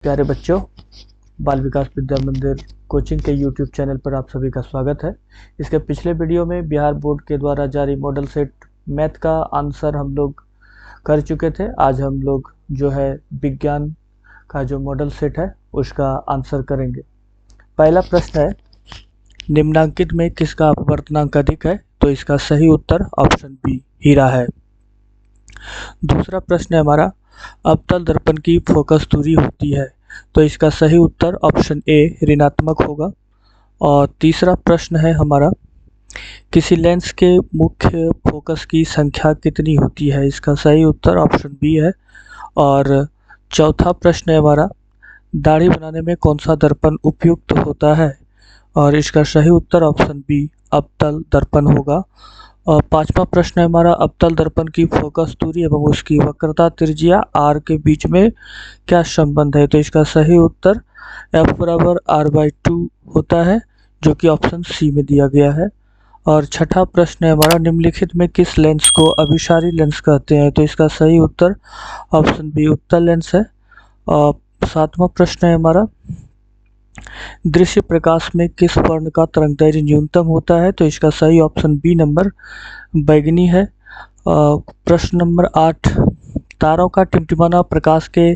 प्यारे बच्चों, बाल विकास विद्या मंदिर कोचिंग के यूट्यूब चैनल पर आप सभी का स्वागत है। इसके पिछले वीडियो में बिहार बोर्ड के द्वारा जारी मॉडल सेट मैथ का आंसर हम लोग कर चुके थे। आज हम लोग जो है विज्ञान का जो मॉडल सेट है उसका आंसर करेंगे। पहला प्रश्न है, निम्नांकित में किसका अपवर्तनांक अधिक है? तो इसका सही उत्तर ऑप्शन बी हीरा है। दूसरा प्रश्न है हमारा, अवतल दर्पण की फोकस दूरी होती है, तो इसका सही उत्तर ऑप्शन ए ऋणात्मक होगा। और तीसरा प्रश्न है हमारा, किसी लेंस के मुख्य फोकस की संख्या कितनी होती है? इसका सही उत्तर ऑप्शन बी है। और चौथा प्रश्न है हमारा, दाढ़ी बनाने में कौन सा दर्पण उपयुक्त होता है? और इसका सही उत्तर ऑप्शन बी अवतल दर्पण होगा। और पांचवा प्रश्न है हमारा, अवतल दर्पण की फोकस दूरी एवं उसकी वक्रता त्रिज्या आर के बीच में क्या संबंध है? तो इसका सही उत्तर F बराबर R/2 होता है, जो कि ऑप्शन सी में दिया गया है। और छठा प्रश्न है हमारा, निम्नलिखित में किस लेंस को अभिसारी लेंस कहते हैं? तो इसका सही उत्तर ऑप्शन बी उत्तल लेंस है। और सातवां प्रश्न है हमारा, दृश्य प्रकाश में किस वर्ण का तरंगदैर्घ्य न्यूनतम होता है? तो इसका सही ऑप्शन बी नंबर बैगनी है। प्रश्न नंबर 8, तारों का टिमटिमाना प्रकाश के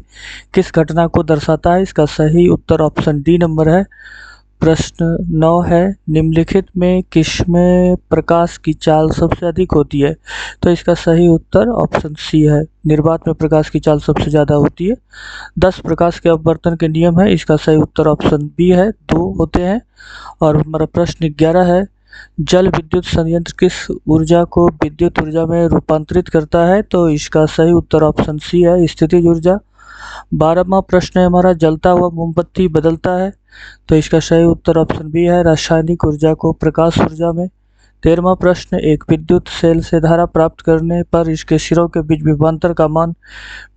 किस घटना को दर्शाता है? इसका सही उत्तर ऑप्शन डी नंबर है। प्रश्न 9 है, निम्नलिखित में किसमें प्रकाश की चाल सबसे अधिक होती है? तो इसका सही उत्तर ऑप्शन सी है, निर्वात में प्रकाश की चाल सबसे ज़्यादा होती है। 10 प्रकाश के अपवर्तन के नियम है, इसका सही उत्तर ऑप्शन बी है, 2 होते हैं। और हमारा प्रश्न 11 है, जल विद्युत संयंत्र किस ऊर्जा को विद्युत ऊर्जा में रूपांतरित करता है? तो इसका सही उत्तर ऑप्शन सी है, स्थितिज ऊर्जा। 12वां प्रश्न है हमारा, जलता हुआ मोमबत्ती बदलता है? तो इसका सही उत्तर ऑप्शन बी है, रासायनिक ऊर्जा को प्रकाश ऊर्जा में। 13वां प्रश्न, एक विद्युत सेल से धारा प्राप्त करने पर इसके सिरों के बीच विभवांतर का मान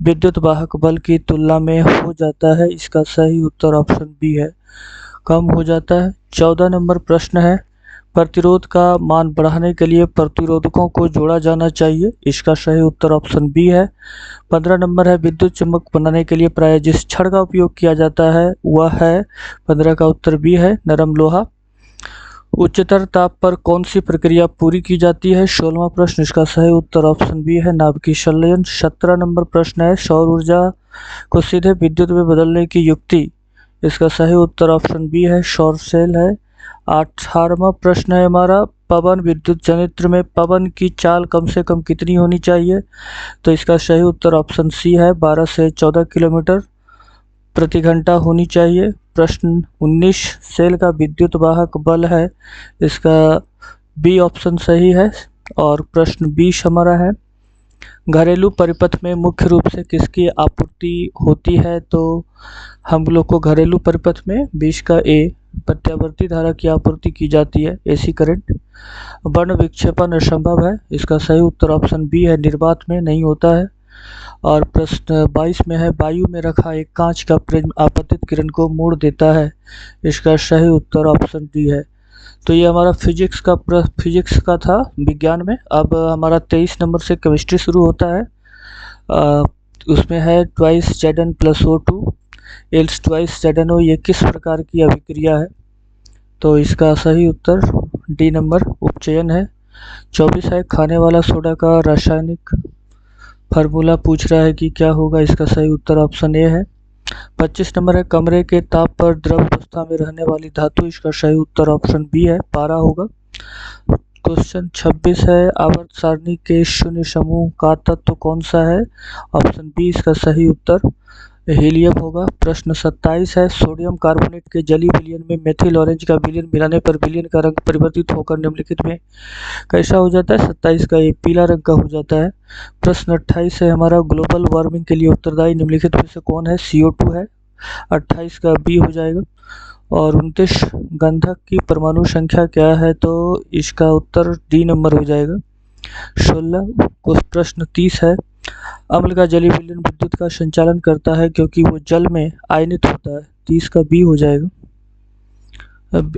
विद्युत वाहक बल की तुलना में हो जाता है? इसका सही उत्तर ऑप्शन बी है, कम हो जाता है। 14 नंबर प्रश्न है, प्रतिरोध का मान बढ़ाने के लिए प्रतिरोधकों को जोड़ा जाना चाहिए? इसका सही उत्तर ऑप्शन बी है। 15 नंबर है, विद्युत चुम्बक बनाने के लिए प्रायः जिस छड़ का उपयोग किया जाता है वह है? 15 का उत्तर बी है, नरम लोहा। उच्चतर ताप पर कौन सी प्रक्रिया पूरी की जाती है? 16वां प्रश्न, इसका सही उत्तर ऑप्शन बी है, नाभिकीय संलयन। 17 नंबर प्रश्न है, सौर ऊर्जा को सीधे विद्युत में बदलने की युक्ति? इसका सही उत्तर ऑप्शन बी है, सौर सेल है। 18वां प्रश्न है हमारा, पवन विद्युत जनित्र में पवन की चाल कम से कम कितनी होनी चाहिए? तो इसका सही उत्तर ऑप्शन सी है, 12 से 14 किलोमीटर प्रति घंटा होनी चाहिए। प्रश्न 19, सेल का विद्युत वाहक बल है? इसका बी ऑप्शन सही है। और प्रश्न 20 हमारा है, घरेलू परिपथ में मुख्य रूप से किसकी आपूर्ति होती है? तो हम लोग को घरेलू परिपथ में 20 का ए प्रत्यावर्ती धारा की आपूर्ति की जाती है, एसी करंट। वर्ण विक्षेपण असंभव है? इसका सही उत्तर ऑप्शन बी है, निर्वात में नहीं होता है। और प्रश्न 22 में है, वायु में रखा एक कांच का प्रिज्म आपतित किरण को मोड़ देता है? इसका सही उत्तर ऑप्शन डी है। तो ये हमारा फिजिक्स का था विज्ञान में। अब हमारा 23 नंबर से केमिस्ट्री शुरू होता है। उसमें है twice Zn + O2 else twice ZnO, ये किस प्रकार की अभिक्रिया है? तो इसका सही उत्तर डी नंबर उपचयन है। 24 है, खाने वाला सोडा का रासायनिक फार्मूला पूछ रहा है कि क्या होगा? इसका सही उत्तर ऑप्शन ए है। 25 नंबर है, कमरे के ताप पर द्रव अवस्था में रहने वाली धातु? इसका सही उत्तर ऑप्शन बी है, पारा होगा। क्वेश्चन 26 है, आवर्त सारणी के शून्य समूह का तत्व कौन सा है? ऑप्शन बी इसका सही उत्तर हीलियम होगा। प्रश्न 27 है, सोडियम कार्बोनेट के जलीय विलयन में मेथिल ऑरेंज का विलयन मिलाने पर विलयन का रंग परिवर्तित होकर निम्नलिखित में कैसा हो जाता है? 27 का ये पीला रंग का हो जाता है। प्रश्न 28 है हमारा, ग्लोबल वार्मिंग के लिए उत्तरदायी निम्नलिखित में से कौन है? CO2 है, 28 का बी हो जाएगा। और 29, गंधक की परमाणु संख्या क्या है? तो इसका उत्तर डी नंबर हो जाएगा, 16। प्रश्न 30 है, अम्ल का जलीय विलयन विद्युत का संचालन करता है क्योंकि वो जल में आयनित होता है? 30 का बी हो जाएगा,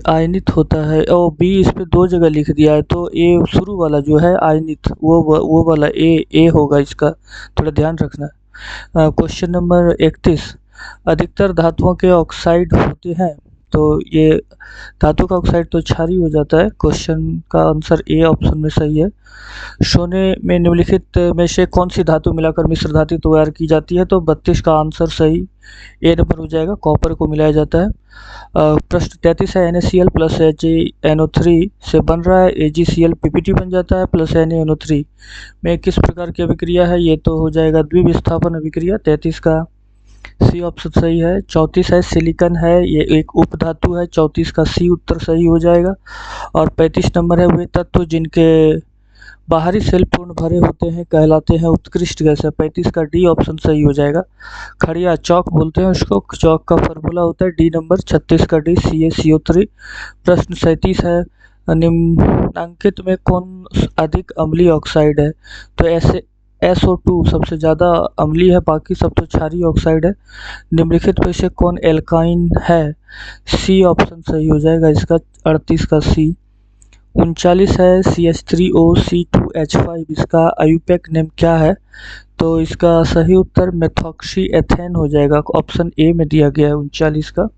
आयनित होता है। और बी इस पे 2 जगह लिख दिया है, तो ए शुरू वाला जो है आयनित, वो वाला ए होगा, इसका थोड़ा ध्यान रखना। क्वेश्चन नंबर 31, अधिकतर धातुओं के ऑक्साइड होते हैं, तो ये धातु का ऑक्साइड तो क्षारीय हो जाता है। क्वेश्चन का आंसर ए ऑप्शन में सही है। सोने में निम्नलिखित में से कौन सी धातु मिलाकर मिश्र धातु तैयार की जाती है? तो 32 का आंसर सही ए नंबर हो जाएगा, कॉपर को मिलाया जाता है। प्रश्न 33 है, NaCl प्लस HNO3 से बन रहा है AgCl PPT बन जाता है प्लस NaNO3 में किस प्रकार की अभिक्रिया है? ये तो हो जाएगा द्विविस्थापन अभिक्रिया। 33 का सी ऑप्शन सही है। 34 है, सिलिकॉन है, ये एक उप धातु है। 34 का सी उत्तर सही हो जाएगा। और 35 नंबर है, वे तत्व जिनके बाहरी सेल पूर्ण भरे होते हैं कहलाते हैं उत्कृष्ट गैस है। 35 का डी ऑप्शन सही हो जाएगा। खड़िया चौक बोलते हैं उसको, चौक का फार्मूला होता है डी नंबर। 36 का डी CaCO3। प्रश्न 37 है, निम्नांकित में कौन अधिक अम्लीय ऑक्साइड है? तो ऐसे SO2 सबसे ज़्यादा अम्लीय है, बाकी सब तो क्षारीय ऑक्साइड है। निम्नलिखित में से कौन एल्काइन है? सी ऑप्शन सही हो जाएगा इसका। 38 का सी। 39 है, CH3OC2H5, इसका आयुपैक नेम क्या है? तो इसका सही उत्तर मेथॉक्सी एथेन हो जाएगा, ऑप्शन ए में दिया गया है 39 का।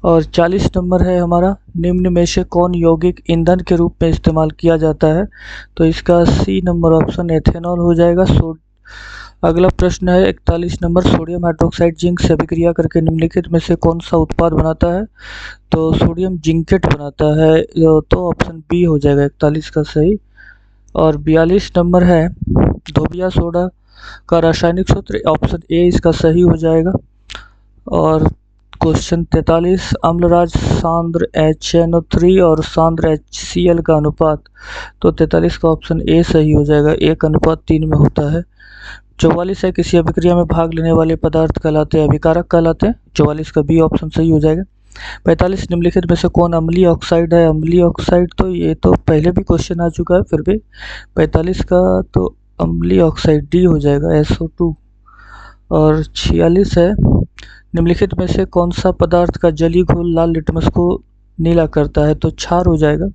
और 40 नंबर है हमारा, निम्न में से कौन यौगिक ईंधन के रूप में इस्तेमाल किया जाता है? तो इसका सी नंबर ऑप्शन एथेनॉल हो जाएगा। अगला प्रश्न है 41 नंबर, सोडियम हाइड्रोक्साइड जिंक से अभिक्रिया करके निम्नलिखित में से कौन सा उत्पाद बनाता है? तो सोडियम जिंकेट बनाता है, तो ऑप्शन बी हो जाएगा 41 का सही। और 42 नंबर है, धोबिया सोडा का रासायनिक सूत्र, ऑप्शन ए इसका सही हो जाएगा। और क्वेश्चन 43, अम्लराज सांद्र HNO3 और सांद्र HCl का अनुपात, तो 43 का ऑप्शन ए सही हो जाएगा, 1:3 में होता है। 44 है, किसी अभिक्रिया में भाग लेने वाले पदार्थ कहलाते हैं अभिकारक कहलाते हैं। 44 का बी ऑप्शन सही हो जाएगा। 45, निम्नलिखित में से कौन अम्लीय ऑक्साइड है? अम्लीय ऑक्साइड तो ये तो पहले भी क्वेश्चन आ चुका है, फिर भी 45 का तो अम्लीय ऑक्साइड डी हो जाएगा, SO2। और 46 है, निम्नलिखित में से कौन सा पदार्थ का जलीय घोल लाल लिटमस को नीला करता है? तो क्षार हो जाएगा,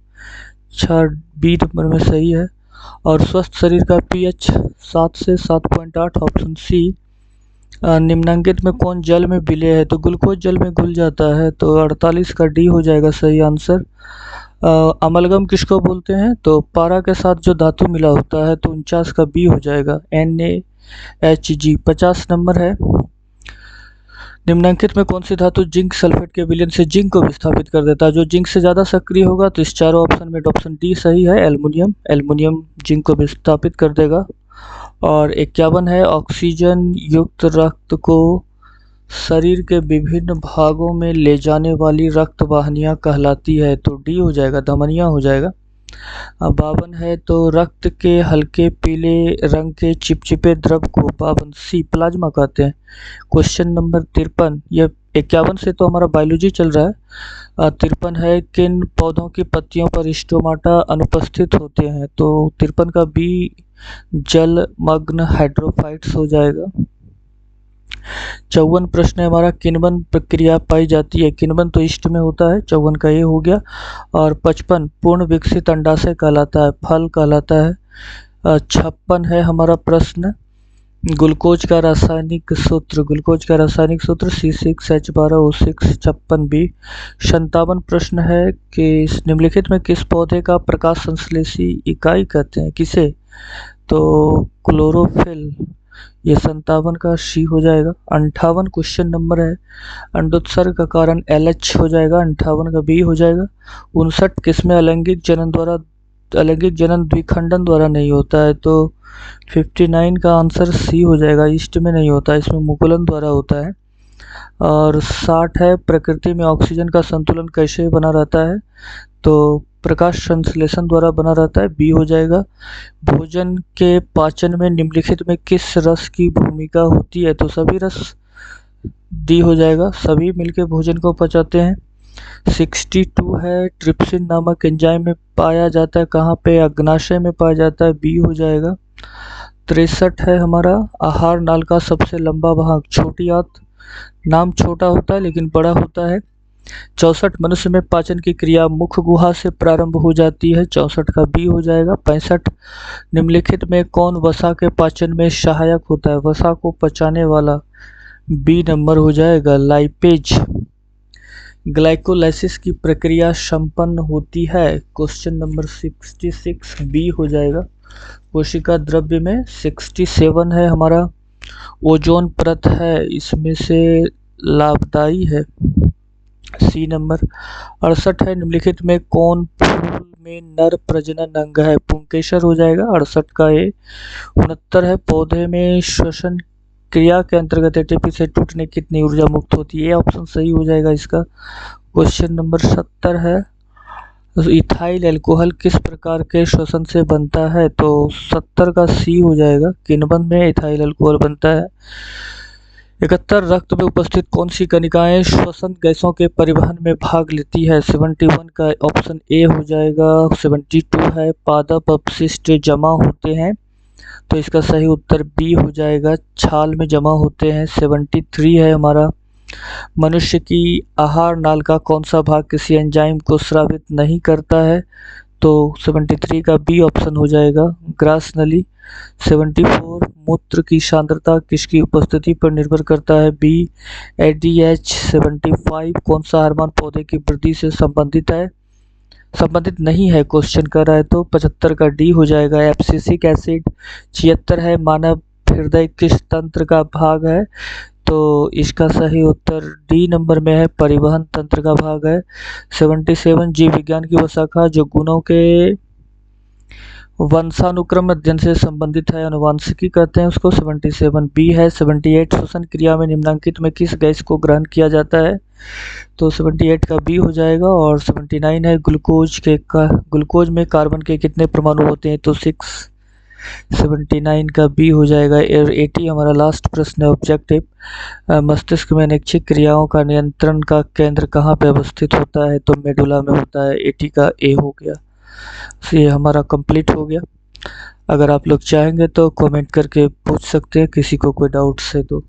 क्षार बी नंबर में सही है। और स्वस्थ शरीर का pH 7 से 7.8, ऑप्शन सी। निम्नांकित में कौन जल में विलेय है? तो ग्लूकोज जल में घुल जाता है, तो 48 का डी हो जाएगा सही आंसर। अमलगम किसको बोलते हैं? तो पारा के साथ जो धातु मिला होता है, तो 49 का बी हो जाएगा, NaHg। 50 नंबर है, निम्नांकित में कौन सी धातु जिंक सल्फेट के विलयन से जिंक को विस्थापित कर देता है? जो जिंक से ज़्यादा सक्रिय होगा, तो इस चारों ऑप्शन में ऑप्शन डी सही है, एल्युमिनियम। एल्युमिनियम जिंक को विस्थापित कर देगा। और 51 है, ऑक्सीजन युक्त रक्त को शरीर के विभिन्न भागों में ले जाने वाली रक्त वाहिनियाँ कहलाती है, तो डी हो जाएगा, धमनियाँ हो जाएगा। 52 है, तो रक्त के हल्के पीले रंग के चिपचिपे द्रव को 52 सी प्लाज्मा कहते हैं। क्वेश्चन नंबर 53, ये 51 से तो हमारा बायोलॉजी चल रहा है। 53 है, किन पौधों की पत्तियों पर स्टोमाटा अनुपस्थित होते हैं? तो 53 का बी जलमग्न हाइड्रोफाइट्स हो जाएगा। 54 प्रश्न है हमारा, किण्वन प्रक्रिया पाई जाती है? किण्वन तो ईस्ट में होता है, 54 का ये हो गया। और 55 पूर्ण विकसित अंडाशय कहलाता है, फल कहलाता है। 56 है हमारा प्रश्न, ग्लूकोज का रासायनिक सूत्र, ग्लूकोज का रासायनिक सूत्र C6H12O6, 56 बी। 57 प्रश्न है कि निम्नलिखित में किस पौधे का प्रकाश संश्लेषी इकाई कहते हैं? किसे? तो क्लोरोफिल, ये 57 का सी हो जाएगा। 58 क्वेश्चन नंबर है, अंडोत्सर्ग का कारण LH हो जाएगा, 58 का बी हो जाएगा। 59 किसमें अलैंगिक जनन द्विखंडन द्वारा नहीं होता है? तो 59 का आंसर सी हो जाएगा, ईस्ट में नहीं होता, इसमें मुकुलन द्वारा होता है। और 60 है, प्रकृति में ऑक्सीजन का संतुलन कैसे बना रहता है? तो प्रकाश संश्लेषण द्वारा बना रहता है, बी हो जाएगा। भोजन के पाचन में निम्नलिखित में किस रस की भूमिका होती है? तो सभी रस, डी हो जाएगा, सभी मिलकर भोजन को पचाते हैं। 62 है, ट्रिप्सिन नामक एंजाइम में पाया जाता है, कहाँ पे? अग्नाशय में पाया जाता है, बी हो जाएगा। 63 है हमारा, आहार नाल का सबसे लंबा भाग, छोटी आंत, नाम छोटा होता है लेकिन बड़ा होता है। 64 मनुष्य में पाचन की क्रिया मुख गुहा से प्रारंभ हो जाती है, 64 का बी हो जाएगा। 65 निम्नलिखित में कौन वसा के पाचन में सहायक होता है? वसा को पचाने वाला बी नंबर हो जाएगा लाइपेज। ग्लाइकोलाइसिस की प्रक्रिया संपन्न होती है। क्वेश्चन नंबर 66 बी हो जाएगा। कोशिका द्रव्य में 67 है हमारा। ओजोन परत है इसमें से लाभदायी है। सी नंबर 68 है। निम्नलिखित में कौन फूल में नर प्रजनन अंग है? पुंकेसर हो जाएगा 68 का ए। 69 है। पौधे में श्वसन क्रिया के अंतर्गत एटीपी से टूटने कितनी ऊर्जा मुक्त होती है? ये ऑप्शन सही हो जाएगा इसका। क्वेश्चन नंबर 70 है। इथाइल अल्कोहल किस प्रकार के श्वसन से बनता है? तो 70 का सी हो जाएगा। किण्वन में इथाइल अल्कोहल बनता है। 71 रक्त में उपस्थित कौन सी कणिकाएं श्वसन गैसों के परिवहन में भाग लेती है? 71 का ऑप्शन ए हो जाएगा। 72 है। पादप अपशिष्ट जमा होते हैं, तो इसका सही उत्तर बी हो जाएगा, छाल में जमा होते हैं। 73 है हमारा। मनुष्य की आहार नाल का कौन सा भाग किसी एंजाइम को स्रावित नहीं करता है? तो 73 का बी ऑप्शन हो जाएगा, ग्रास नली। 74 मूत्र की सांद्रता किसकी उपस्थिति पर निर्भर करता है? B ADH. 75 कौन सा हार्मोन पौधे की वृद्धि से संबंधित है? संबंधित नहीं है क्वेश्चन कर रहा है, तो 75 का डी हो जाएगा, एब्सिसिक एसिड। 76 है। मानव हृदय किस तंत्र का भाग है? तो इसका सही उत्तर डी नंबर में है, परिवहन तंत्र का भाग है। 77 जीव विज्ञान की वह शाखा जो गुणों के वंशानुक्रम अध्ययन से संबंधित है, अनुवांशिकी कहते हैं उसको। 77 बी है। 78 श्वसन क्रिया में निम्नलिखित में किस गैस को ग्रहण किया जाता है? तो 78 का बी हो जाएगा। और 79 है। ग्लूकोज में कार्बन के कितने परमाणु होते हैं? तो 6। 79 का बी हो जाएगा। और 80 हमारा लास्ट प्रश्न है, ऑब्जेक्टिव। मस्तिष्क में अनैच्छिक क्रियाओं का नियंत्रण का केंद्र कहाँ पे अवस्थित होता है? तो मेडुला में होता है। 80 का ए हो गया। तो ये हमारा कंप्लीट हो गया। अगर आप लोग चाहेंगे तो कमेंट करके पूछ सकते हैं, किसी को कोई डाउट्स है तो।